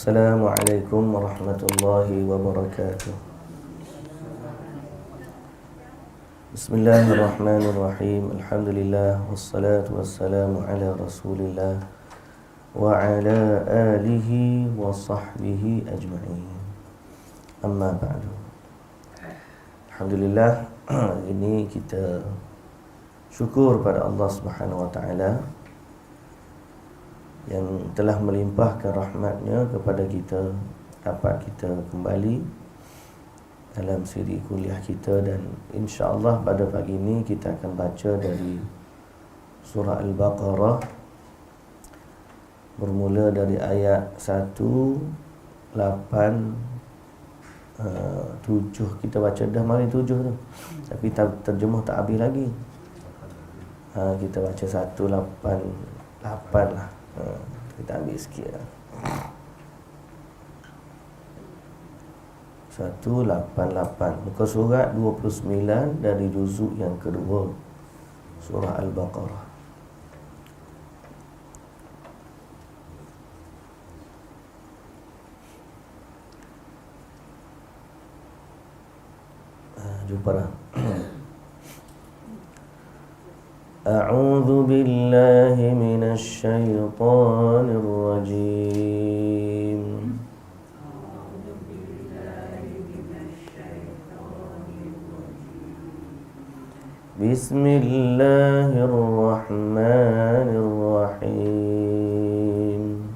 Assalamualaikum warahmatullahi wabarakatuh. Bismillahirrahmanirrahim. Alhamdulillah wassalatu wassalamu ala Rasulillah wa ala alihi wa sahbihi ajma'in. Amma ba'du. Alhamdulillah, ini kita syukur pada Allah Subhanahu wa taala yang telah melimpahkan rahmatnya kepada kita, dapat kita kembali dalam siri kuliah kita, dan insya-Allah pada pagi ini kita akan baca dari surah Al-Baqarah bermula dari ayat 187. Kita baca dah mari 7 tu, tapi terjemah tak habis lagi. Kita baca 188 lah. Kita ambil sikit lah. 188 muka surat 29 dari juzuk yang kedua surah Al-Baqarah. Jumpa dah. A'udzu billahi minasy syaithanir rajim. Bismillahirrahmanirrahim.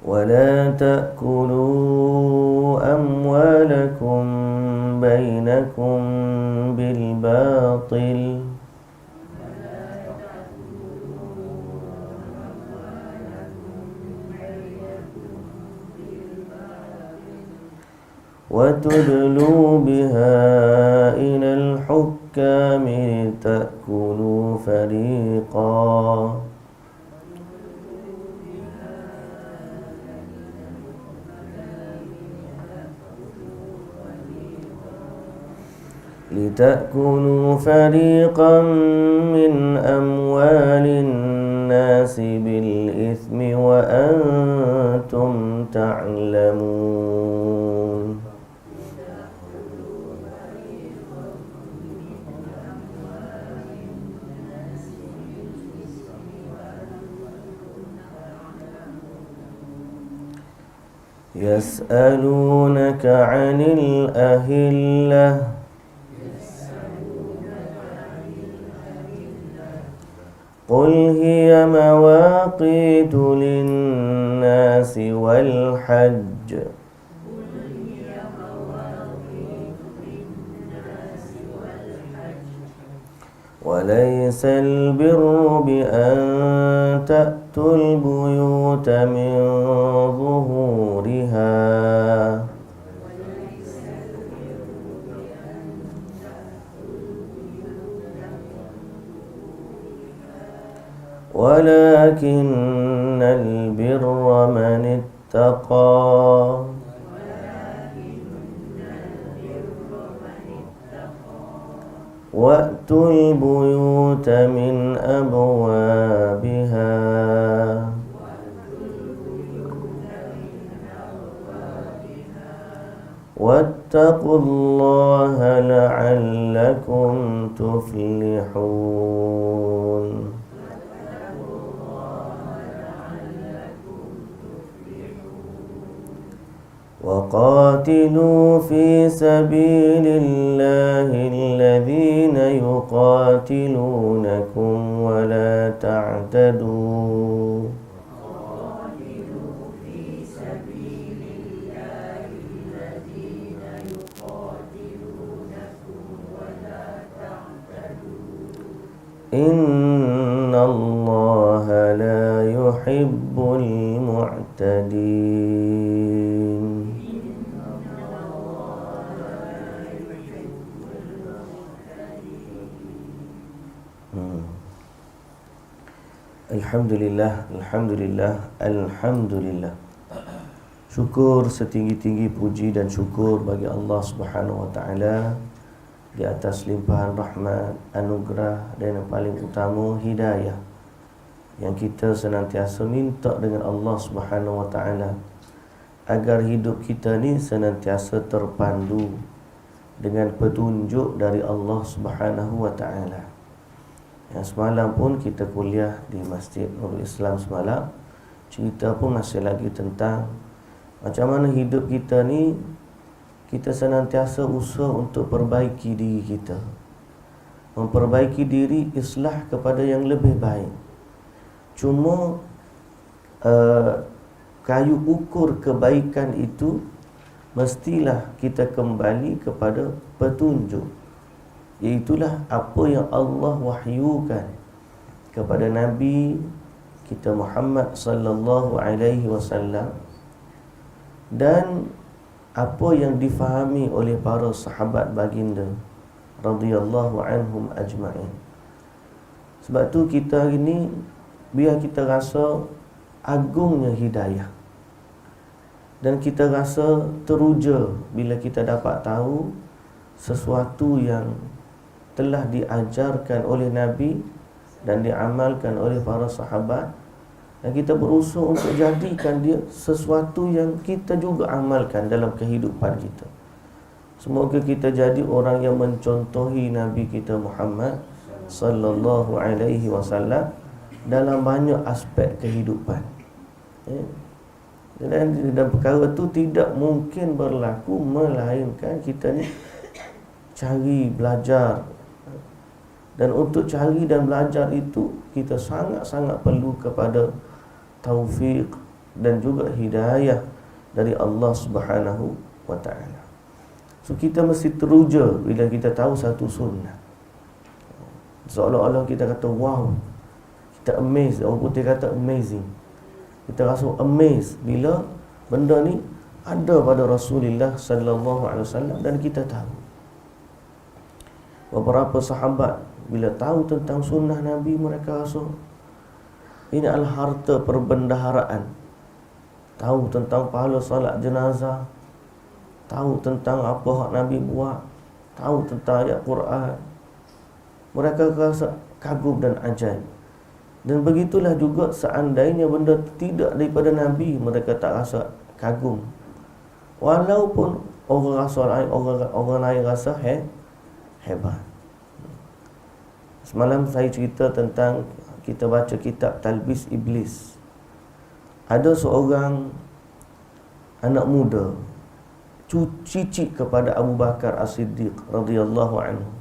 ولا تأكلوا أموالكم بينكم بالباطل وتدلوا بها إلى الحكام لتأكلوا فريقا من أموال الناس بالإثم وأنتم تعلمون. يسألونك عن الأهلة قل هي مواقيت للناس والحج وليس البر بأن تأتوا البيوت من ظهورها ولكن البر من اتقى وأتوا البيوت من أبوابها واتقوا الله لعلكم تفلحون. وقاتلوا في سبيل الله الذين يقاتلونكم ولا تعتدوا إن الله لا يحب المعتدين. Alhamdulillah, Alhamdulillah, Alhamdulillah. Syukur setinggi-tinggi puji dan syukur bagi Allah Subhanahu wa taala di atas limpahan rahmat, anugerah dan yang paling utama hidayah yang kita senantiasa minta dengan Allah Subhanahu wa taala agar hidup kita ni senantiasa terpandu dengan petunjuk dari Allah Subhanahu wa taala. Yang semalam pun kita kuliah di Masjid Nurul Islam semalam, cerita pun masih lagi tentang macam mana hidup kita ni kita senantiasa usaha untuk perbaiki diri kita, memperbaiki diri, islah kepada yang lebih baik. Cuma kayu ukur kebaikan itu mestilah kita kembali kepada petunjuk, iaitulah apa yang Allah wahyukan kepada Nabi kita Muhammad sallallahu alaihi wasallam dan apa yang difahami oleh para sahabat baginda radhiyallahu anhum ajma'in. Sebab tu kita hari ni biar kita rasa agungnya hidayah dan kita rasa teruja bila kita dapat tahu sesuatu yang telah diajarkan oleh Nabi dan diamalkan oleh para sahabat, dan kita berusaha untuk jadikan dia sesuatu yang kita juga amalkan dalam kehidupan kita. Semoga kita jadi orang yang mencontohi Nabi kita Muhammad sallallahu alaihi wasallam dalam banyak aspek kehidupan. Dan perkara tu tidak mungkin berlaku melainkan kita ni cari belajar. Dan untuk cari dan belajar itu kita sangat-sangat perlu kepada taufik dan juga hidayah dari Allah Subhanahu wa taala. So kita mesti teruja bila kita tahu satu sunnah. Seolah-olah kita kata wow, kita amazed. Orang putih kata amazing. Kita rasa amazed bila benda ni ada pada Rasulullah sallallahu alaihi wasallam dan kita tahu. Beberapa sahabat bila tahu tentang sunnah Nabi, mereka rasa ini adalah harta perbendaharaan. Tahu tentang pahala salat jenazah, tahu tentang apa hak Nabi buat, tahu tentang ayat Quran. Mereka rasa kagum dan ajaib. Dan begitulah juga seandainya benda tidak daripada Nabi, mereka tak rasa kagum. Walaupun orang lain rasa hebat. Semalam saya cerita tentang kita baca kitab Talbis Iblis. Ada seorang anak muda cicit kepada Abu Bakar As-Siddiq radhiyallahu anhu.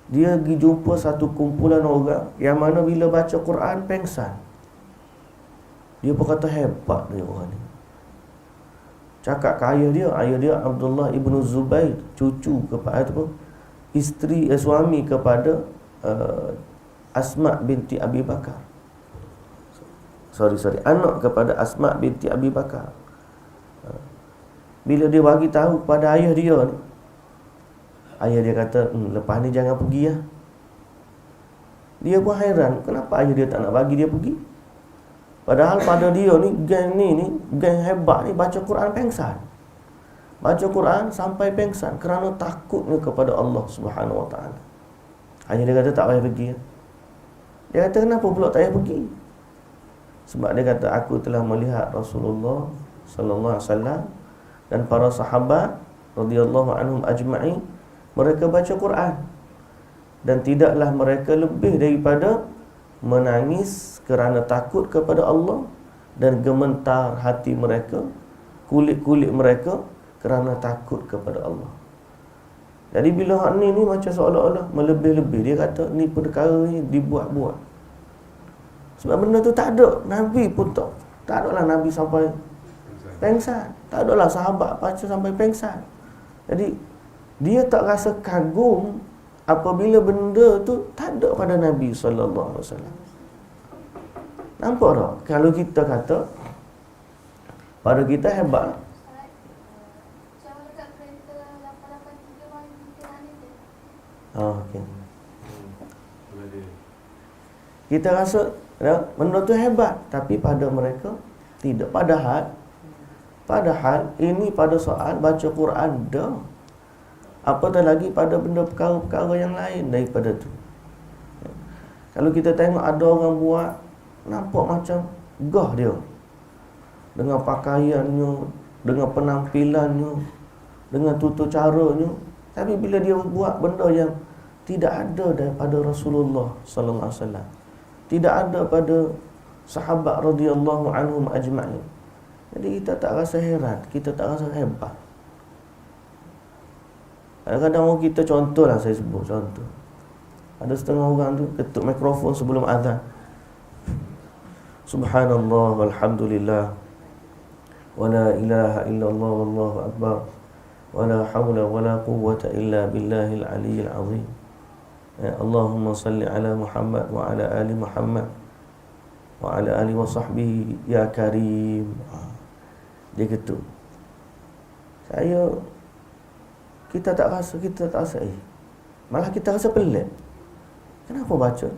Dia pergi jumpa satu kumpulan orang yang mana bila baca Quran pengsan. Dia pun kata hebat dia orang ni. Cakap ke ayah dia Abdullah ibnu Zubair, cucu kepada apa? Suami kepada Asma binti Abi Bakar. Anak kepada Asma binti Abi Bakar. Bila dia bagi tahu kepada ayah dia ni, ayah dia kata, lepas ni jangan pergi ya. Dia pun hairan, kenapa ayah dia tak nak bagi dia pergi? Padahal pada dia ni, geng hebat ni baca Quran pengsan. Baca Quran sampai pengsan kerana takutnya kepada Allah Subhanahu wa taala. Ayah dia kata tak payah pergi ya. Dia kata kenapa pula tak payah pergi? Sebab dia kata aku telah melihat Rasulullah sallallahu alaihi wasallam dan para sahabat radhiyallahu anhum ajma'in, mereka baca Quran dan tidaklah mereka lebih daripada menangis kerana takut kepada Allah dan gemetar hati mereka, kulit-kulit mereka kerana takut kepada Allah. Jadi bila hak ni macam seolah-olah melebih-lebih. Dia kata ni perkara ni dibuat-buat. Sebab benda tu tak ada. Nabi pun tak adalah Nabi sampai pengsan. Tak adalah sahabat baca sampai pengsan. Jadi dia tak rasa kagum apabila benda tu tak ada pada Nabi sallallahu alaihi wasallam. Nampak tak? Kalau kita kata pada kita hebat. Okey. Kita rasa benda tu hebat, tapi pada mereka tidak. Padahal ini pada soal baca Quran dah. Apatah lagi pada benda perkara-perkara yang lain daripada tu. Kalau kita tengok ada orang buat, nampak macam gah dia, dengan pakaiannya, dengan penampilannya, dengan tutur caranya. Tapi bila dia buat benda yang tidak ada daripada Rasulullah sallallahu alaihi wasallam, tidak ada pada sahabat radhiyallahu anhum ajma'in, jadi kita tak rasa heran, kita tak rasa hebat. Kadang-kadang orang kita, contohlah saya sebut contoh, ada setengah orang tu ketuk mikrofon sebelum azan, subhanallah walhamdulillah wala ilaha illallah wallahu akbar wala hawla wala quwwata illa billahil aliyyil azim, ya Allahumma salli ala Muhammad wa ala ali Muhammad wa ala ali wa sahbihi ya karim. Dia ketuk. Kita tak rasa malah kita rasa pelik. Kenapa baca?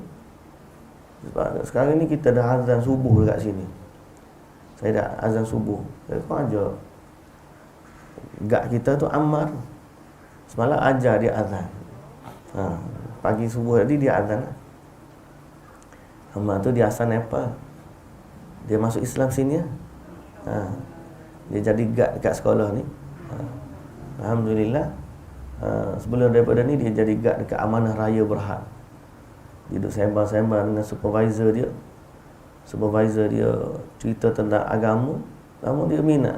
Sebab sekarang ni kita dah azan subuh dekat sini. Saya dah azan subuh. Saya aja gak kita tu Ammar semalam ajar dia azan. Pagi subuh tadi dia azan. Ammar tu dia asal Nepal. Dia masuk Islam sini ya. Dia jadi gak dekat sekolah ni. Alhamdulillah. Sebelum daripada ni dia jadi gad dekat Amanah Raya Berhad. Dia duduk sembang-sembang dengan supervisor dia. Supervisor dia cerita tentang agama, namun dia minat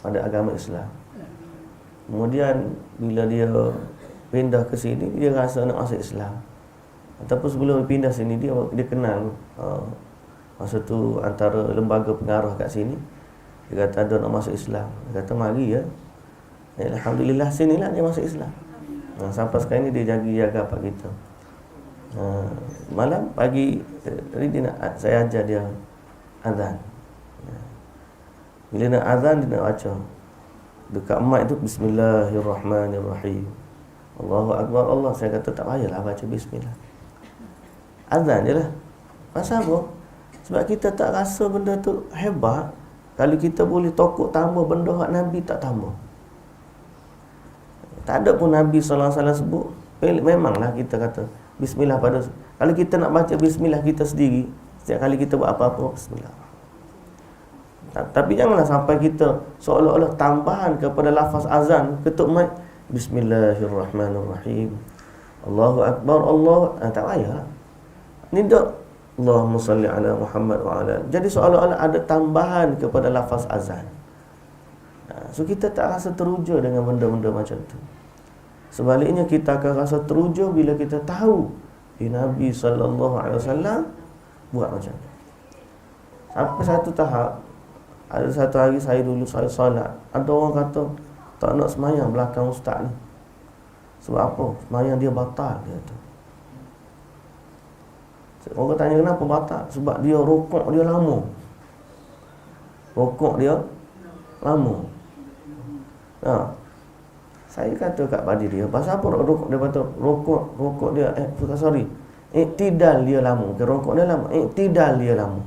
pada agama Islam. Kemudian bila dia pindah ke sini, dia rasa nak masuk Islam. Ataupun sebelum dia pindah sini, dia kenal masa tu antara lembaga pengarah kat sini. Dia kata ada nak masuk Islam. Dia kata mari ya. Alhamdulillah sinilah dia masuk Islam. Sampai sekarang ni dia jaga apa kita. Malam pagi tadi dia nak, saya ajar dia azan. Bila nak azan dia nak baca dekat mic tu bismillahirrahmanirrahim. Allahu akbar Allah. Saya kata tak payahlah baca bismillah. Azan je lah. Pasal apa? Sebab kita tak rasa benda tu hebat. Kalau kita boleh tokok tambah benda hak Nabi tak tambah. Tak ada pun Nabi SAW sebut. Memanglah kita kata bismillah pada. Kalau kita nak baca bismillah kita sendiri, setiap kali kita buat apa-apa, bismillah. Tapi janganlah sampai kita seolah-olah tambahan kepada lafaz azan, ketuk mic bismillahirrahmanirrahim, Allahu akbar Allah. Tak payah. Ni tak Allahumma salli ala Muhammad wa ala. Jadi seolah-olah ada tambahan kepada lafaz azan. So kita tak rasa teruja dengan benda-benda macam tu. Sebaliknya kita akan rasa teruja bila kita tahu Nabi SAW buat macam tu. Sampai satu tahap, ada satu hari saya solat, ada orang kata tak nak semayang belakang ustaz ni. Sebab apa? Semayang dia batal, dia tu. Orang tanya kenapa batal? Sebab dia rokok dia lama. Rokok dia lama. Saya kata kat pada dia, pasal apa rokok dia batal? Rokok dia iktidal dia lama. Rokok dia lama, iktidal dia lama.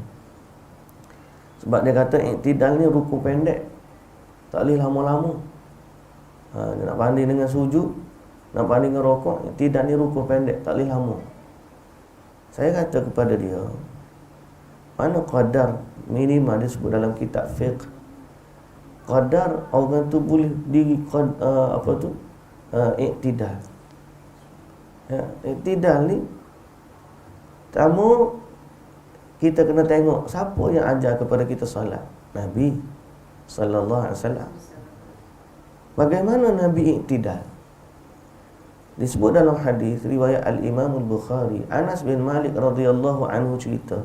Sebab dia kata iktidal ni rukuk pendek, tak boleh lama-lama. Dia nak banding dengan sujud, nak banding dengan rokok, iktidal ni rukuk pendek, tak boleh lama. Saya kata kepada dia, mana qadar minimal disebut dalam kitab fiqh, qadar orang tu boleh diri iktidal. Iktidal ni tamu kita kena tengok siapa yang ajar kepada kita solat. Nabi sallallahu alaihi wasallam. Bagaimana Nabi iktidal? Disebut dalam hadis riwayat Al-Imam Al-Bukhari, Anas bin Malik radhiyallahu anhu cerita,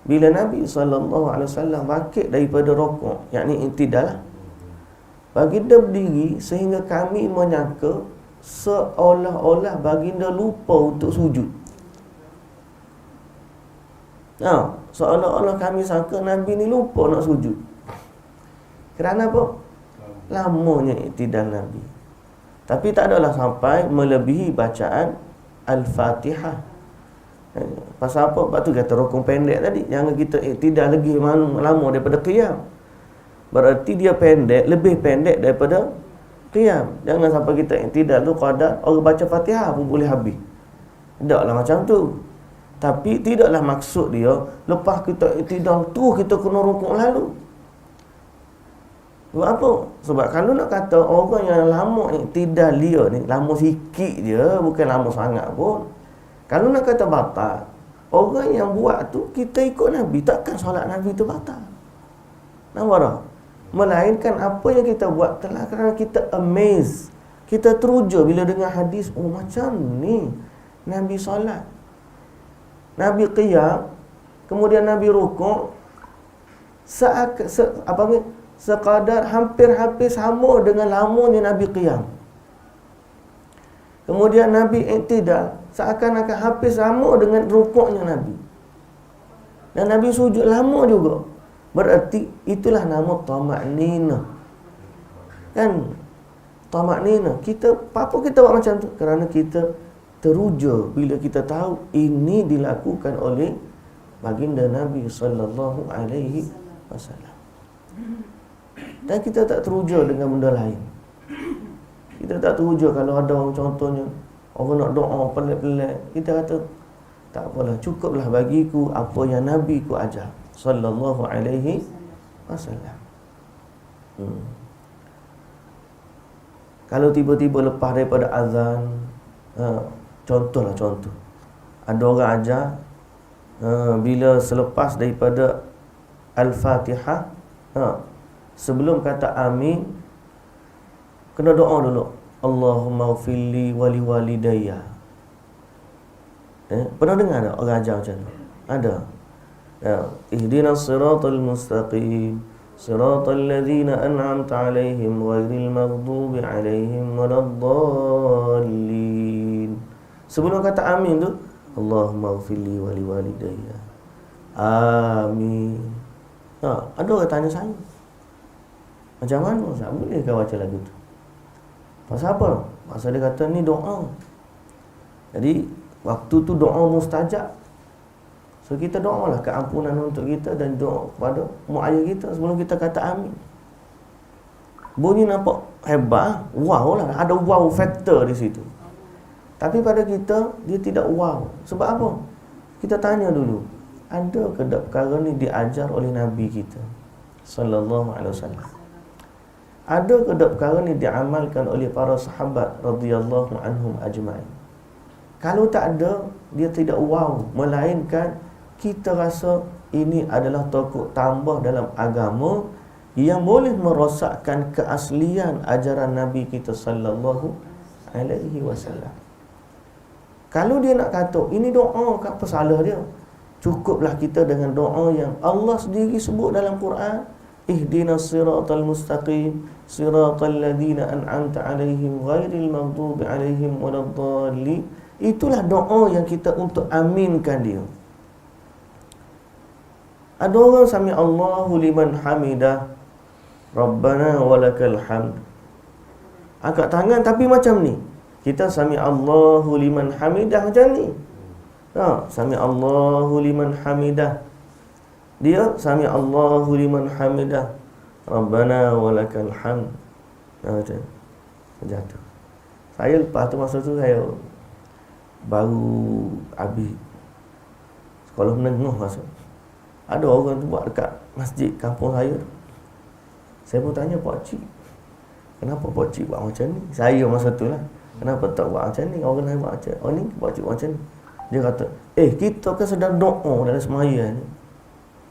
bila Nabi SAW bangkit daripada rokok, yakni iktidal, baginda berdiri sehingga kami menyangka seolah-olah baginda lupa untuk sujud. Seolah-olah kami sangka Nabi ni lupa nak sujud. Kerana apa? Lamanya iktidal Nabi. Tapi tak adalah sampai melebihi bacaan Al-Fatihah. Pasal apa? Sebab tu kata rukun pendek tadi. Jangan kita iktidal lagi lama daripada qiyam. Berarti dia pendek, lebih pendek daripada qiyam. Jangan sampai kita iktidal tu qadar orang baca Fatihah pun boleh habis. Tidaklah macam tu. Tapi tidaklah maksud dia lepas kita iktidal tu kita kena rukuk lalu. Sebab apa? Sebab kalau nak kata orang yang lama iktidal dia ni, lama sikit dia, bukan lama sangat pun. Kalau nak kata batal, orang yang buat tu kita ikut Nabi, takkan solat Nabi tu batal. Nampak tak? Melainkan apa yang kita buat telah kerana kita amazed, kita teruja bila dengar hadis, oh macam ni Nabi solat, Nabi qiyam, kemudian Nabi rukuk, sekadar hampir-hampir sama dengan lamanya Nabi qiyam. Kemudian Nabi iktidal, seakan-akan hampir sama dengan rukuknya Nabi. Dan Nabi sujud lama juga. Berarti itulah nama tamakninah. Kan? Tamakninah. Apa kita buat macam tu? Kerana kita teruja bila kita tahu ini dilakukan oleh baginda Nabi sallallahu alaihi wasallam. Dan kita tak teruja dengan benda lain. Kita tak teruja kalau ada orang, contohnya orang nak doa pelik-pelik, kita kata tak apalah, cukuplah bagiku apa yang Nabi ku ajar sallallahu alaihi wasallam. Kalau tiba-tiba lepas daripada azan, contoh, ada orang ajar bila selepas daripada Al-Fatihah, sebelum kata amin, kena doa dulu. Allahumma ufilli wali walidayya. Pernah dengar tak orang ajar macam tu? Ada. Ihdinas siratal mustaqim, siratal ladzina an'amta alaihim ghairil maghdubi alaihim waladdallin. Sebelum kata amin tu, Allahumma ufilli wali walidayya. Amin. Ada orang tanya saya, macam mana Ustaz, boleh kau baca lagu tu? Pasal apa? Pasal dia kata ni doa. Jadi waktu tu doa mustajab. So kita doalah keampunan untuk kita dan doa kepada mak ayah kita sebelum kita kata amin. Bunyi nampak hebat, wow lah, ada wow factor di situ. Tapi pada kita dia tidak wow. Sebab apa? Kita tanya dulu, ada ke perkara ni diajar oleh Nabi kita sallallahu alaihi wasallam? Ada ke perkara ni diamalkan oleh para sahabat radhiyallahu anhum ajma'in? Kalau tak ada, dia tidak wow, melainkan kita rasa ini adalah tokok tambah dalam agama yang boleh merosakkan keaslian ajaran Nabi kita sallallahu alaihi wasallam. Kalau dia nak kata ini doa, apa salah dia? Cukuplah kita dengan doa yang Allah sendiri sebut dalam Quran, ihdinas siratal mustaqim, siratal ladzina an'amta alaihim ghairil maghdubi alaihim waladdallin. Itulah doa yang kita untuk aminkan dia. Ada orang sami Allahu liman hamidah, Rabbana walakal hamd. Angkat tangan tapi macam ni. Kita sami Allahu liman hamidah macam ni. Sami Allahu liman hamidah. Dia sami Allahu liman hamidah, Rabbana walakal hamd. Macam jatuh. Saya lepas tu, masa tu saya baru habis sekolah menengah masa. Ada orang tu buat dekat masjid kampung saya. Saya pun tanya Pak Cik, kenapa Pak Cik buat macam ni? Saya masa tu lah, kenapa tak buat macam ni? Orang lain buat macam ni, oh ni Pak Cik buat macam ni. Dia kata, kita kan sedang doa dalam semaya ni.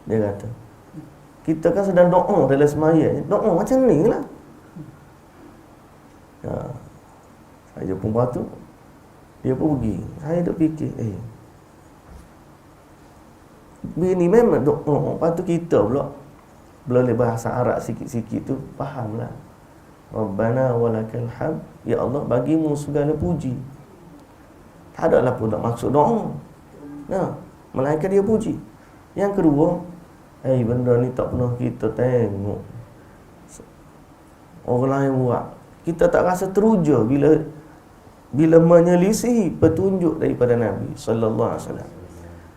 Dia kata, kita kan sedang doa dalam semaya ni. Doa macam ni lah. Saya pun batu, dia pun pergi. Saya duk fikir, ini memang doa. Lepas tu kita pula boleh bahasa Arab sikit-sikit tu fahamlah. Rabbana walakal hamd, ya Allah bagimu segala puji. Tak adalah pun nak maksud doa. Melainkan dia puji. Yang kedua, benda ni tak pernah kita tengok orang lain buat. Kita tak rasa teruja bila menyelisihi petunjuk daripada Nabi sallallahu alaihi wasallam.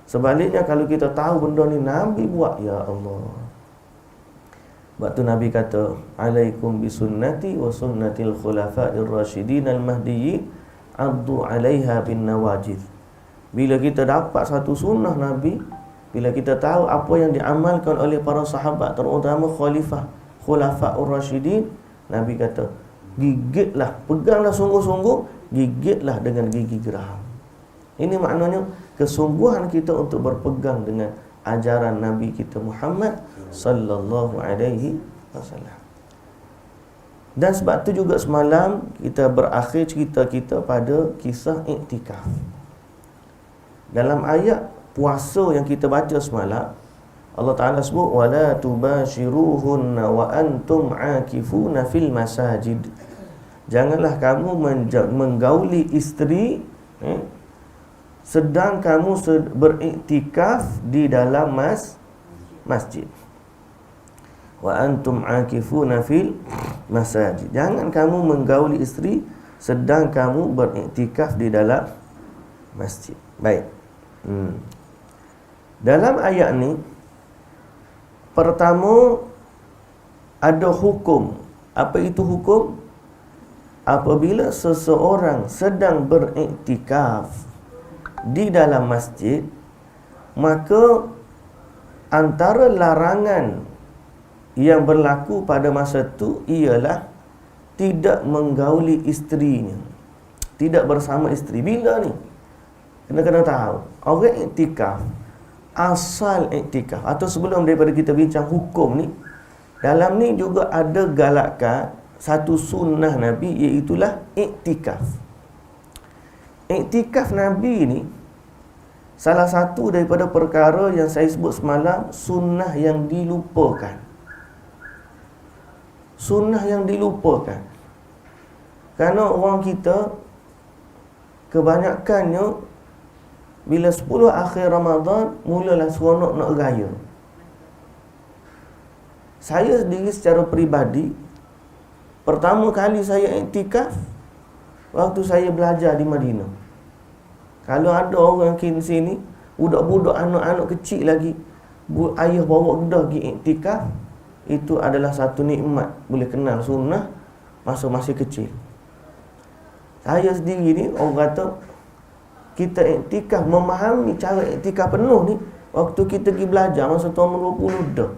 Sebaliknya kalau kita tahu benda ni Nabi buat, ya Allah, Waktu Nabi kata, alaikum bisunnati wa sunnatil khulafa'ir rasyidin al-mahdiyyin addu 'alaiha bin nawajid. Bila kita dapat satu sunnah Nabi, bila kita tahu apa yang diamalkan oleh para sahabat, terutama khulafa'ur rasyidin, Nabi kata, gigitlah, peganglah sungguh-sungguh, gigitlah dengan gigi geraham. Ini maknanya kesungguhan kita untuk berpegang dengan ajaran Nabi kita Muhammad sallallahu alaihi wasallam. Dan sebab tu juga semalam kita berakhir cerita kita pada kisah iktikaf. Dalam ayat puasa yang kita baca semalam, Allah Ta'ala sebut wala tubashiruhunna wa antum akifuna fil masajid. Janganlah kamu menggauli isteri sedang kamu beriktikaf di dalam masjid. Wa antum akifuna fil masajid. Jangan kamu menggauli isteri sedang kamu beriktikaf di dalam masjid. Baik. Dalam ayat ni, pertama ada hukum. Apa itu hukum? Apabila seseorang sedang beriktikaf di dalam masjid, maka antara larangan yang berlaku pada masa itu ialah tidak menggauli isterinya, tidak bersama isteri. Bila ni? Kena tahu, orang iktikaf, asal iktikaf, atau sebelum daripada kita bincang hukum ni, dalam ni juga ada galakan satu sunnah Nabi, iaitulah iktikaf. Iktikaf Nabi ni salah satu daripada perkara yang saya sebut semalam, sunnah yang dilupakan. Sunnah yang dilupakan. Kerana orang kita kebanyakannya bila 10 akhir Ramadan mulalah seronok nak raya. Saya sendiri secara peribadi, pertama kali saya iktikaf waktu saya belajar di Madinah. Kalau ada orang kin sini, budak-budak anak-anak kecil lagi, ayah bawa kedah pergi iktikaf, itu adalah satu nikmat, boleh kenal sunnah masa masih kecil. Saya sendiri ni, orang kata kita iktikaf, memahami cara iktikaf penuh ni waktu kita pergi belajar masa tahun 20 dah.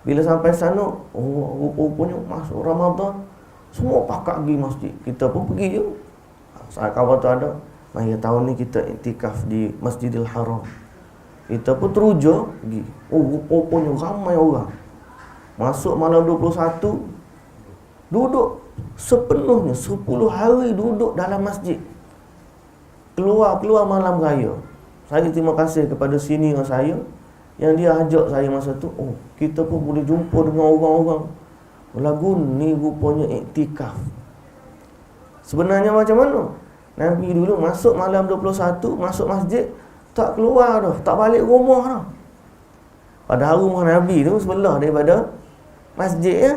Bila sampai sana, rupanya masuk Ramadan, semua pakak pergi masjid. Kita pun pergi je. Saat kawan tu ada, mari tahun ni kita iktikaf di Masjidil Haram. Kita pun teruja pergi. Rupanya ramai orang. Masuk malam 21, duduk sepenuhnya 10 hari duduk dalam masjid. Keluar malam raya. Saya terima kasih kepada senior saya yang dia ajak saya masa tu. Kita pun boleh jumpa dengan orang-orang. Lagu ni rupanya iktikaf. Sebenarnya macam mana? Nabi dulu masuk malam 21, masuk masjid, tak keluar dah, tak balik rumah dah. Padahal rumah Nabi tu sebelah daripada masjid ya.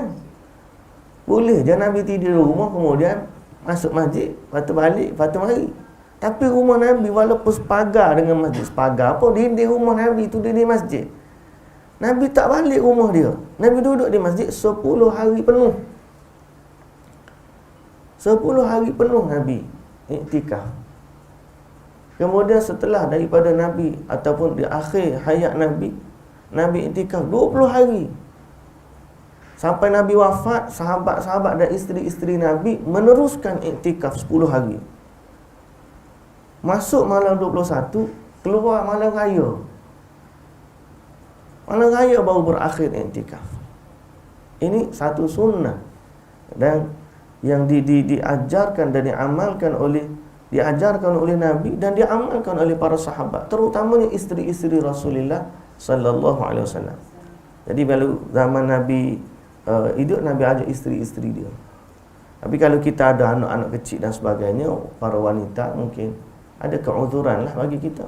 Boleh je Nabi tidur di rumah, kemudian masuk masjid, lepas tu balik, lepas tu mari. Tapi rumah Nabi walaupun sepagar dengan masjid, sepagar apa, dinding rumah Nabi tu dinding masjid, Nabi tak balik rumah dia. Nabi duduk di masjid 10 hari penuh. 10 hari penuh Nabi iktikaf. Kemudian setelah daripada Nabi ataupun di akhir hayat Nabi, Nabi iktikaf 20 hari. Sampai Nabi wafat, sahabat-sahabat dan isteri-isteri Nabi meneruskan iktikaf 10 hari. Masuk malam 21, keluar malam raya. Malam raya baru berakhir iktikaf. Ini satu sunnah dan yang diajarkan dan diajarkan oleh Nabi dan diamalkan oleh para sahabat, terutamanya isteri-isteri Rasulullah sallallahu alaihi wasallam. Jadi kalau zaman Nabi hidup, Nabi ajak isteri-isteri dia. Tapi kalau kita ada anak-anak kecil dan sebagainya, para wanita mungkin ada keuzuran lah bagi kita.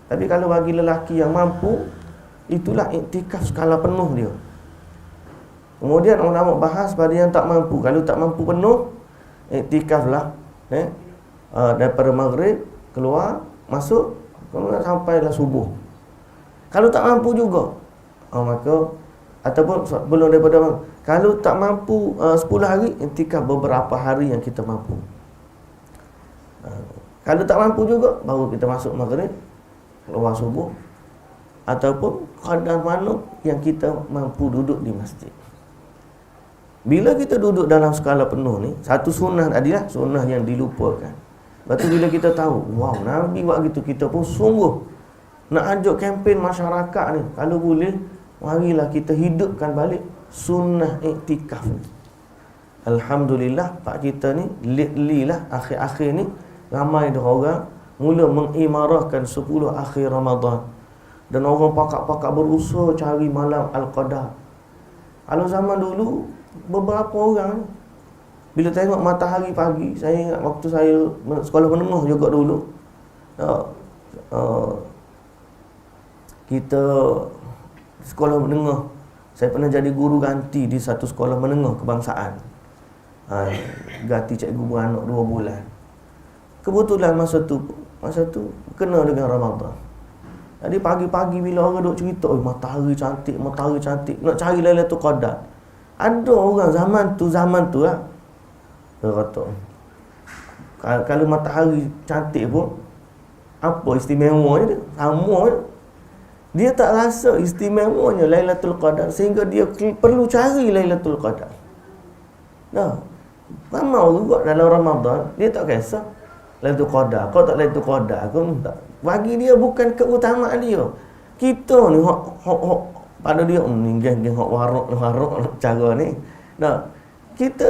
Tapi kalau bagi lelaki yang mampu, itulah iktikaf skala penuh dia. Kemudian ulama bahas pada yang tak mampu. Kalau tak mampu penuh, iktikaflah daripada maghrib keluar, masuk, kemudian sampailah subuh. Kalau tak mampu juga, Maka ataupun belum daripada kalau tak mampu 10 hari, iktikaf beberapa hari yang kita mampu. Kalau tak mampu juga, baru kita masuk maghrib, keluar subuh, ataupun kadar mana yang kita mampu duduk di masjid. Bila kita duduk dalam skala penuh ni, satu sunnah adalah sunnah yang dilupakan. Lepas tu bila kita tahu, wow, Nabi buat gitu, kita pun sungguh nak ajak kempen masyarakat ni, kalau boleh, marilah kita hidupkan balik sunnah iktikaf ni. Alhamdulillah, pak kita ni lately lah, akhir-akhir ni ramai dah orang mula mengimarahkan 10 akhir Ramadan. Dan orang pakak-pakak berusaha cari malam Al-Qadar. Kalau zaman dulu, beberapa orang ni, bila tengok matahari pagi, saya ingat waktu saya sekolah menengah juga dulu, kita sekolah menengah, saya pernah jadi guru ganti di satu sekolah menengah kebangsaan. Ganti cikgu beranak 2 bulan. Kebetulan masa tu kena dengan Ramadan. Jadi pagi-pagi bila orang duk cerita, matahari cantik, nak cari Lailatul Qadar. Ada orang zaman tu lah, dia kata, kalau matahari cantik pun, apa istimewanya dia? Sama je. Dia tak rasa istimewanya Lailatul Qadar, sehingga dia perlu cari Lailatul Qadar. Ramai orang juga dalam Ramadan, dia tak kisah Lailatul Qadar, kau tak Lailatul Qadar, kau tak. Bagi dia bukan keutamaan dia. Kita ni pada dia ni geng-geng hak warok cara ni. Kita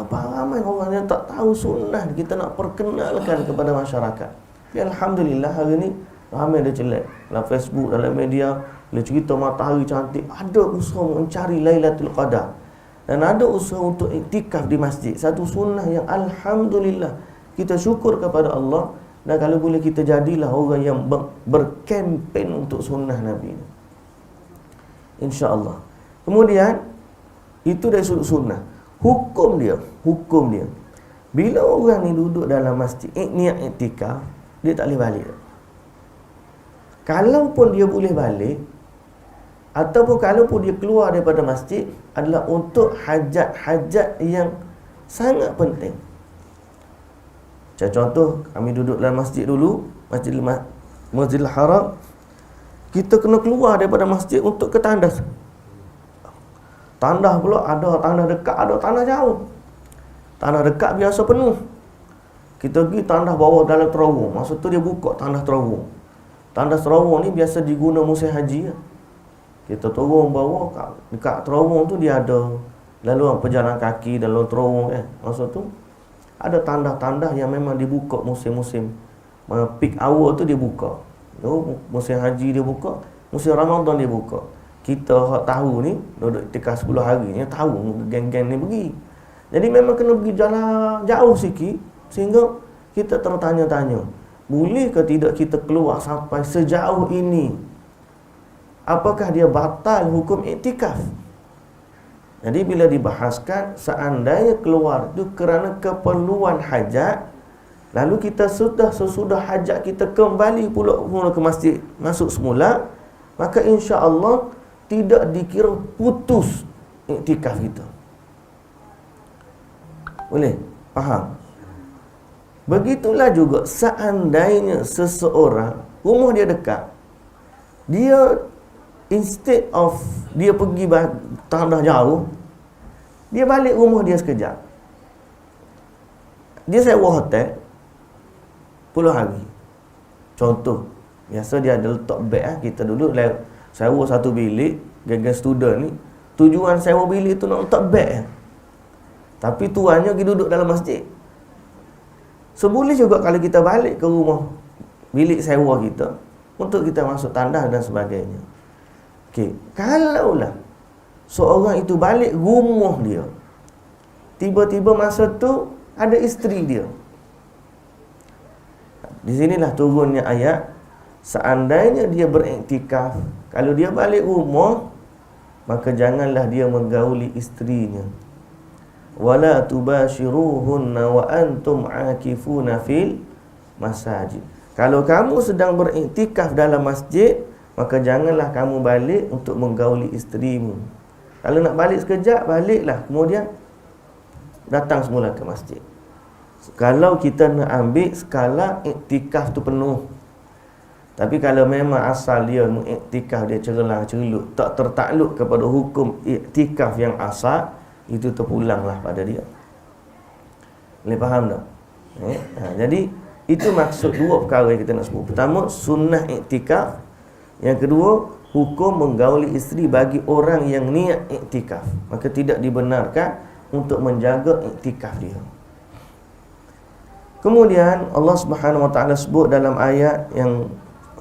ramai orang yang tak tahu sunnah, kita nak perkenalkan kepada masyarakat. Tapi alhamdulillah hari ni ramai dia celak dalam Facebook, dalam media, dia cerita matahari cantik, ada usaha mencari Lailatul Qadar. Dan ada usaha untuk iktikaf di masjid. Satu sunnah yang alhamdulillah kita syukur kepada Allah. Dan kalau boleh kita jadilah orang yang berkempen untuk sunnah Nabi, insya-Allah. Kemudian itu dari sudut sunnah. Hukum dia, bila orang ni duduk dalam masjid niat iktikaf, dia tak boleh balik. Kalaupun dia boleh balik, ataupun kalaupun dia keluar daripada masjid, adalah untuk hajat-hajat yang sangat penting. Contoh, kami duduk dalam masjid dulu, Masjidil Haram, kita kena keluar daripada masjid untuk ke tandas. Tandas pula ada tandas dekat, ada tandas jauh. Tandas dekat biasa penuh. Kita pergi tandas bawah dalam terowong, masa tu dia buka tandas terowong. Tandas terowong ni biasa diguna musim haji. Kita turun bawah, dekat terowong tu dia ada laluan pejalan kaki dalam terowong masa tu ada tandas-tandas yang memang dibuka musim-musim peak hour tu dia buka. Musim haji dia buka, musim Ramadan dia buka. Kita tahu ni duduk iktikaf 10 hari ni tahu geng-geng ni pergi. Jadi memang kena pergi jalan jauh sikit, sehingga kita tertanya-tanya, boleh ke tidak kita keluar sampai sejauh ini? Apakah dia batal hukum iktikaf? Jadi bila dibahaskan, seandainya keluar itu kerana keperluan hajat, lalu kita sesudah hajat kita kembali pula ke masjid, masuk semula, maka insya-Allah tidak dikira putus iktikaf kita. Boleh? Faham? Begitulah juga seandainya seseorang rumah dia dekat, dia instead of dia pergi tanah jauh, dia balik rumah dia sekejap. Dia sewa hotel 10 hari. Contoh, biasa dia ada letak beg kita dulu sewa satu bilik, geng-geng student ni, tujuan sewa bilik tu nak letak beg. Tapi tuannya pergi duduk dalam masjid. Seboleh juga kalau kita balik ke rumah bilik sewa kita untuk kita masuk tandas dan sebagainya. Okey, kalaulah seorang itu balik rumah dia, tiba-tiba masa tu ada isteri dia. Di sinilah turunnya ayat, seandainya dia beriktikaf, kalau dia balik rumah, maka janganlah dia menggauli isterinya. Wala tubashiruhunna wa antum akifuna fil masajid. Kalau kamu sedang beriktikaf dalam masjid, maka janganlah kamu balik untuk menggauli isterimu. Kalau nak balik sekejap, baliklah, kemudian datang semula ke masjid. Kalau kita nak ambil skala iktikaf tu penuh. Tapi kalau memang asal dia mengiktikaf, dia cerlang-cerlut, tak tertakluk kepada hukum iktikaf yang asal, itu terpulanglah pada dia. Boleh faham tak? Jadi itu maksud dua perkara yang kita nak sebut. Pertama, sunnah iktikaf. Yang kedua, hukum menggauli isteri bagi orang yang niat iktikaf. Maka tidak dibenarkan untuk menjaga iktikaf dia. Kemudian Allah Subhanahu wa taala sebut dalam ayat yang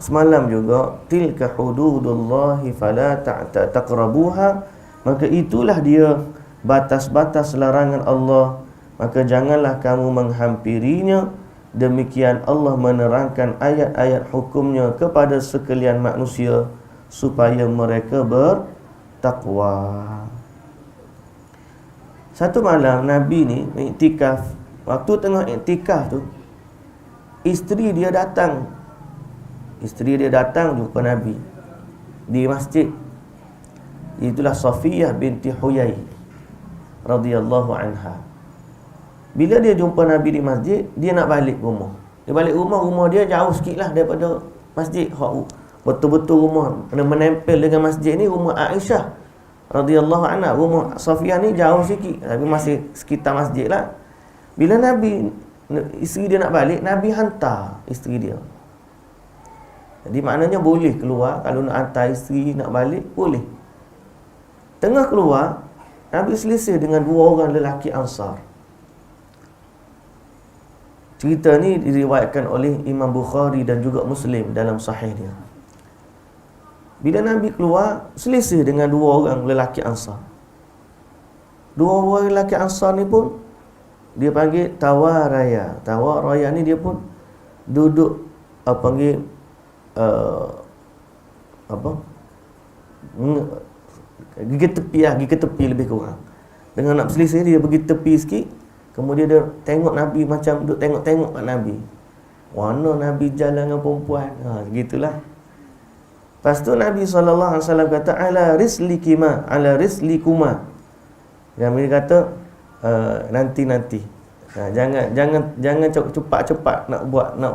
semalam juga, tilka hududullahi fala taqrabuha, maka itulah dia batas-batas larangan Allah, maka janganlah kamu menghampirinya. Demikian Allah menerangkan ayat-ayat hukumnya kepada sekalian manusia supaya mereka bertakwa. Satu malam Nabi ni iktikaf. Waktu tengah iktikaf tu, isteri dia datang jumpa Nabi di masjid. Itulah Safiyah binti Huyai radhiyallahu anha. Bila dia jumpa Nabi di masjid, dia nak balik rumah. Dia balik rumah dia jauh sikit lah daripada masjid. Betul-betul rumah menempel dengan masjid ni rumah Aisyah radhiyallahu anha. Rumah Safiyah ni jauh sikit, tapi masih sekitar masjid lah. Bila isteri dia nak balik, Nabi hantar isteri dia. Jadi maknanya boleh keluar. Kalau nak hantar isteri nak balik, boleh. Tengah keluar, Nabi selisih dengan dua orang lelaki Ansar. Cerita ni diriwayatkan oleh Imam Bukhari dan juga Muslim dalam sahih dia. Bila Nabi keluar, selisih dengan dua orang lelaki Ansar. Dua orang lelaki Ansar ni pun dia panggil tawaraya. Tawaraya ni dia pun duduk gigi tepi lebih kurang. Dengan nak berselisih, dia pergi tepi sikit. Kemudian dia tengok Nabi, macam duduk tengok-tengok kat Nabi. Mana Nabi jalan dengan perempuan? Gitulah. Lepas tu Nabi SAW kata, ala rislikuma. Nabi kata, nanti. Jangan cepat-cepat nak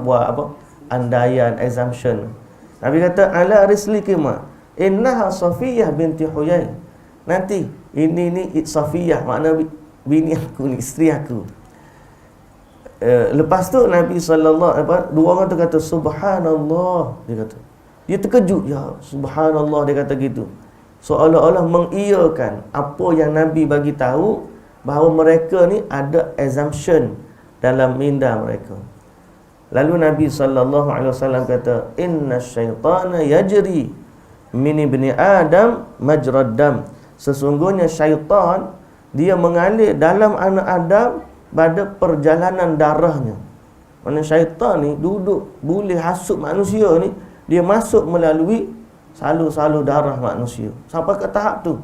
buat apa? Andaian, assumption. Nabi kata, ala rislikuma. Innaha Safiyah binti Huyai. Nanti, ini Safiyah, makna bini aku ni, isteri aku. Lepas tu Nabi dua orang tu kata subhanallah, dia kata. Dia terkejut, ya subhanallah, dia kata gitu. Seolah-olah mengiyakan apa yang Nabi bagi tahu, bahawa mereka ni ada assumption dalam minda mereka. Lalu Nabi SAW kata, inna syaitana yajri min ibni Adam majrad dam. Sesungguhnya syaitan, dia mengalir dalam anak Adam pada perjalanan darahnya. Maksudnya syaitan ni duduk boleh hasut manusia ni, dia masuk melalui salur-salur darah manusia. Sampai ke tahap tu.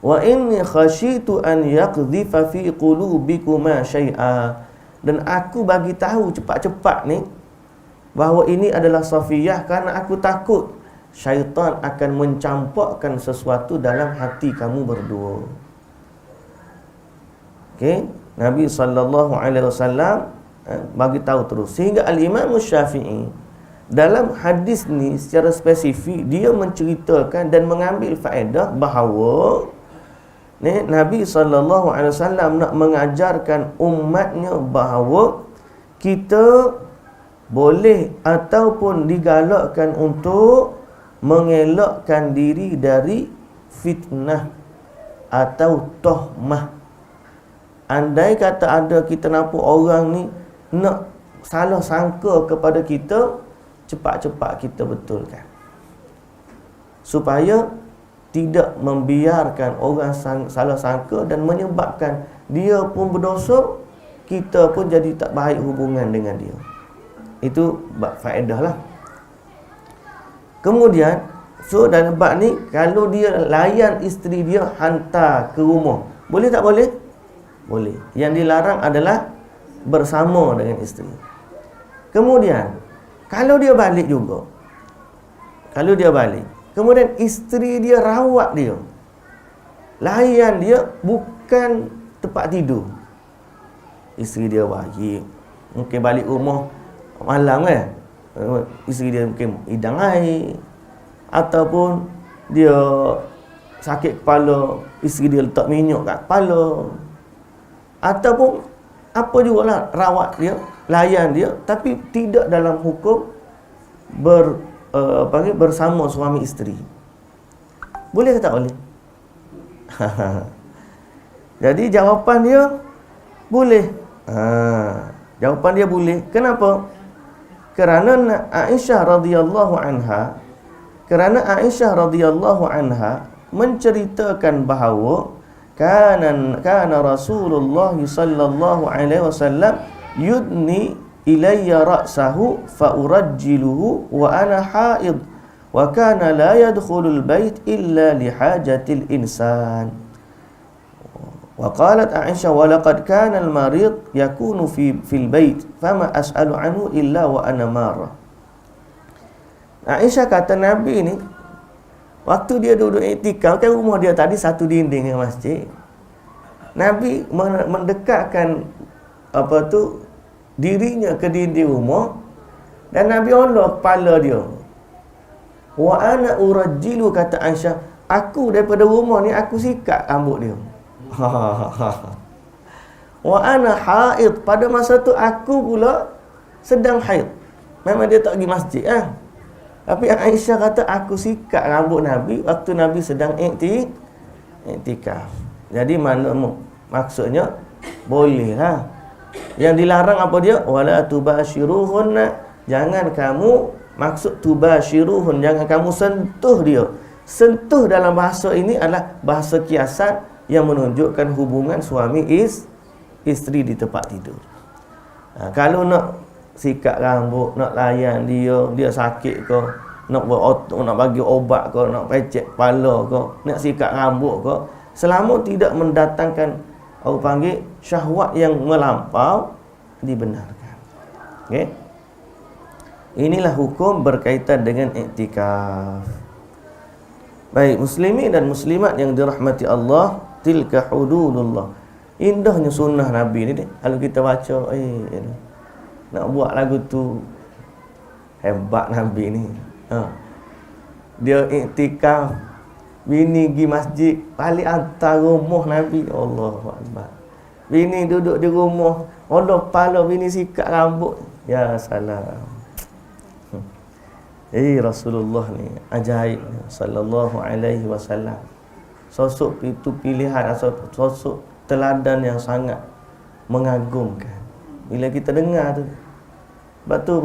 Wa inni khasyitu an yaqdhifa fi qulubikuma syai'a. Dan aku bagi tahu cepat-cepat ni bahawa ini adalah Safiyah, kerana aku takut syaitan akan mencampakkan sesuatu dalam hati kamu berdua. Okey, Nabi SAW bagi tahu terus. Sehingga Al-Imam Syafi'i dalam hadis ni secara spesifik dia menceritakan dan mengambil faedah bahawa Nabi SAW nak mengajarkan umatnya bahawa kita boleh ataupun digalakkan untuk mengelakkan diri dari fitnah atau tohmah. Andai kata ada kita nampak orang ni nak salah sangka kepada kita, cepat-cepat kita betulkan, supaya tidak membiarkan orang salah sangka dan menyebabkan dia pun berdosa, kita pun jadi tak baik hubungan dengan dia. Itu faedah lah. Kemudian dalam bab ni, kalau dia layan isteri dia hantar ke rumah, boleh tak boleh? Boleh. Yang dilarang adalah bersama dengan isteri. Kemudian kalau dia balik juga, Kalau dia balik, kemudian isteri dia rawat dia, layan dia, bukan tempat tidur. Isteri dia balik, mungkin balik rumah malam kan, isteri dia mungkin hidang air, ataupun dia sakit kepala, isteri dia letak minyak kat kepala, ataupun apa jugalah, rawat dia, layan dia, tapi tidak dalam hukum bersama suami isteri. Boleh ke tak boleh? Jadi jawapan dia boleh. Jawapan dia boleh. Kenapa? Kerana Aisyah radhiyallahu anha menceritakan bahawa kana Rasulullah sallallahu alaihi wasallam yudni ilayya ra'sahu fa urajjiluhu wa ana haid wa kana la yadkhulul bait illa li hajatil insan. Wa qalat Aisyah wa laqad kana al-marid yakunu fil bait fama as'alu anhu illa wa ana marah. Aisyah kata Nabi ni waktu dia duduk iktikaf, kan rumah dia tadi satu dinding dengan masjid. Nabi mendekatkan dirinya ke dinding rumah dan Nabi olok kepala dia. Wa ana urajjilu, kata Aisyah, aku daripada rumah ni aku sikat rambut dia. Wa ana haid, pada masa tu aku pula sedang haid. Memang dia tak pergi masjid tapi Aisyah kata aku sikat rambut Nabi waktu Nabi sedang iktikaf. Jadi maksudnya bolehlah. Yang dilarang apa dia? Wala tubashiruhunna, jangan kamu, maksud tubashiruhun, jangan kamu sentuh dia. Sentuh dalam bahasa ini adalah bahasa kiasan yang menunjukkan hubungan suami isteri di tempat tidur. Kalau nak sikat rambut, nak layan dia sakit ke, nak bagi obat ke, nak pecek kepala ke, nak sikat rambut ke, selama tidak mendatangkan orang panggil syahwat yang melampau, dibenarkan. Okey. Inilah hukum berkaitan dengan iktikaf. Baik, muslimin dan muslimat yang dirahmati Allah, tilka hududullah. Indahnya sunnah Nabi ni deh. Kalau kita baca nak buat lagu tu, hebat Nabi ni. Dia iktikaf, bini pergi masjid, balik hantar rumah Nabi. Allahu Akbar. Bini duduk di rumah, olok kepala bini sikat rambut. Ya salam. Rasulullah ni ajaib sallallahu alaihi wasallam. Sosok itu pilihan, sosok teladan yang sangat mengagumkan. Bila kita dengar tu, sebab tu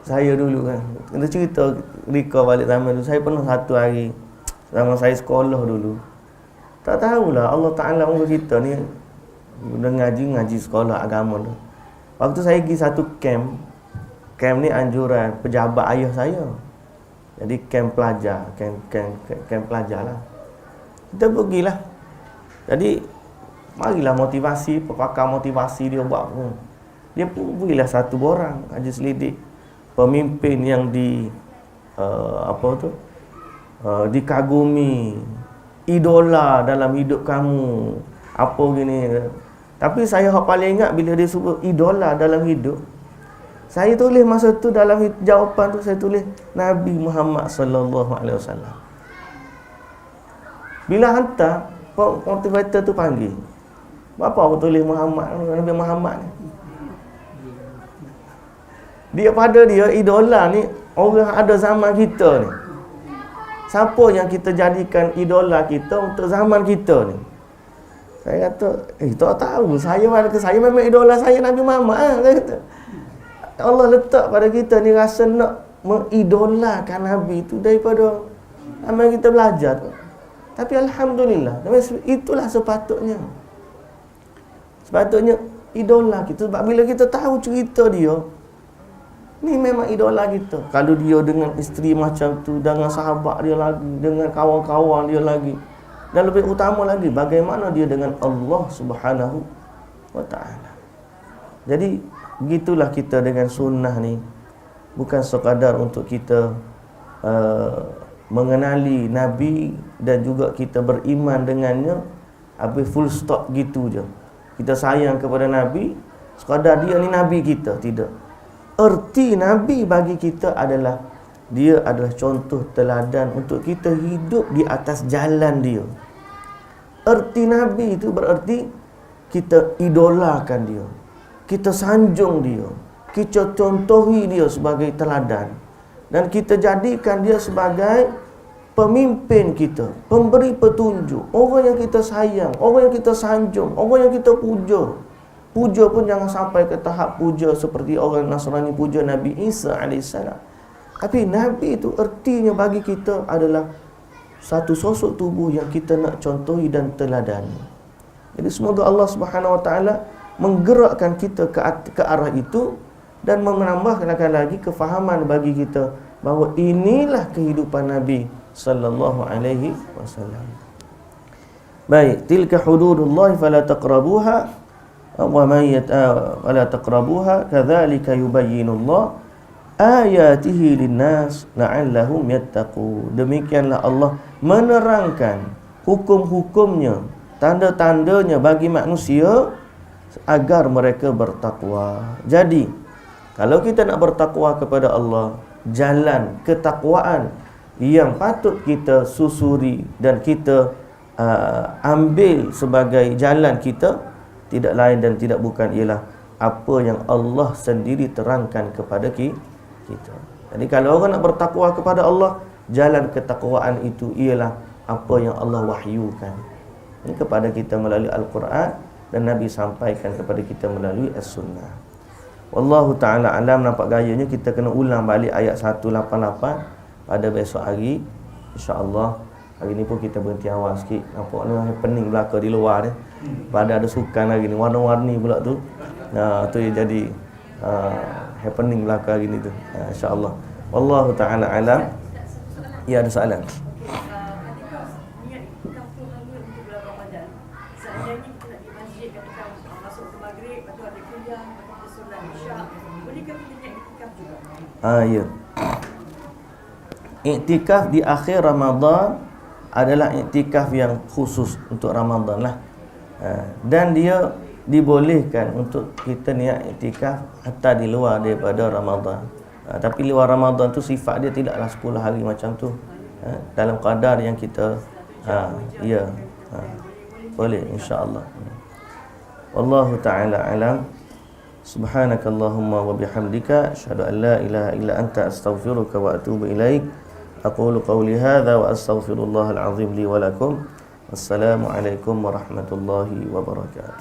saya dulu kan, kita cerita recall balik zaman dulu, saya pernah satu hari zaman saya sekolah dulu, tak tahulah Allah Ta'ala muka kita ni ngaji sekolah agama tu. Waktu saya pergi satu camp ni anjuran pejabat ayah saya. Jadi camp pelajar, camp pelajar lah. Kita pergilah. Jadi marilah motivasi, pakar motivasi dia buat pun. Dia pun berilah satu orang Haji Selidik, pemimpin yang dikagumi, idola dalam hidup kamu, apa gini. Tapi saya paling ingat bila dia sebut idola dalam hidup, saya tulis masa tu dalam jawapan tu, saya tulis Nabi Muhammad sallallahu alaihi wasallam. Bila hantar, motivator tu panggil, apa aku tulis Muhammad, Nabi Muhammad ni. Dia pada dia idola ni orang ada zaman kita ni. Siapa yang kita jadikan idola kita untuk zaman kita ni? Saya kata, tak tahu. Saya memang idola saya Nabi Muhammad. Saya kata, Allah letak pada kita ni rasa nak mengidolakan Nabi tu daripada amal kita belajar tu. Tapi alhamdulillah, itulah sepatutnya. Sepatutnya idola kita. Sebab bila kita tahu cerita dia, ni memang idola kita. Kalau dia dengan isteri macam tu, dengan sahabat dia lagi, dengan kawan-kawan dia lagi, dan lebih utama lagi, bagaimana dia dengan Allah Subhanahu wa ta'ala. Jadi begitulah kita dengan sunnah ni. bukan sekadar untuk kita mengenali Nabi dan juga kita beriman dengannya habis full stop gitu je. Kita sayang kepada Nabi sekadar dia ni Nabi kita, tidak. Erti Nabi bagi kita adalah dia adalah contoh teladan untuk kita hidup di atas jalan dia. Erti Nabi itu bererti kita idolakan dia, kita sanjung dia, kita contohi dia sebagai teladan, dan kita jadikan dia sebagai pemimpin kita, pemberi petunjuk, orang yang kita sayang, orang yang kita sanjung, orang yang kita puja. Puja pun jangan sampai ke tahap puja seperti orang Nasrani puja Nabi Isa AS. Tapi Nabi itu ertinya bagi kita adalah satu sosok tubuh yang kita nak contohi dan teladani. Jadi semoga Allah Subhanahu Wa Taala menggerakkan kita ke arah itu dan menambahkan lagi kefahaman bagi kita bahawa inilah kehidupan Nabi sallallahu alaihi wasallam. Baik, tilka hududullah fala taqrabuha wa man fala taqrabuha kadzalika yubayyinullah ayatihi linnas la'allahum yattaqun. Demikianlah Allah menerangkan hukum-hukumnya, tanda-tandanya bagi manusia agar mereka bertakwa. Jadi, kalau kita nak bertakwa kepada Allah, jalan ketakwaan yang patut kita susuri dan kita ambil sebagai jalan kita tidak lain dan tidak bukan ialah apa yang Allah sendiri terangkan kepada kita. Jadi kalau orang nak bertakwa kepada Allah, jalan ketakwaan itu ialah apa yang Allah wahyukan ini kepada kita melalui Al-Quran dan Nabi sampaikan kepada kita melalui As-Sunnah. Wallahu ta'ala alam. Nampak gayanya kita kena ulang balik ayat 188 pada besok hari, insya-Allah. Hari ni pun kita berhenti awal sikit. Nampak ni pening belaka di luar ni. Pada ada sukan hari ni, warna-warni pula tu. Tu yang jadi happening belaka hari ni tu. Insya-Allah. Wallahu ta'ala alam. Ya, ada soalan. Ya. Iktikaf di akhir Ramadan adalah iktikaf yang khusus untuk Ramadan lah. Dan dia dibolehkan untuk kita niat iktikaf hatta di luar daripada Ramadan. Tapi luar Ramadan tu sifat dia tidaklah 10 hari macam tu. Dalam kadar yang kita boleh, insya-Allah. Wallahu ta'ala alam. Subhanakallahumma wa bihamdika asyhadu an la ilaha illa anta astaghfiruka wa atubu ilaik. Aqulu qawli hadza wa astaghfirullahal azim li wa lakum. Wassalamu alaikum warahmatullahi wabarakatuh.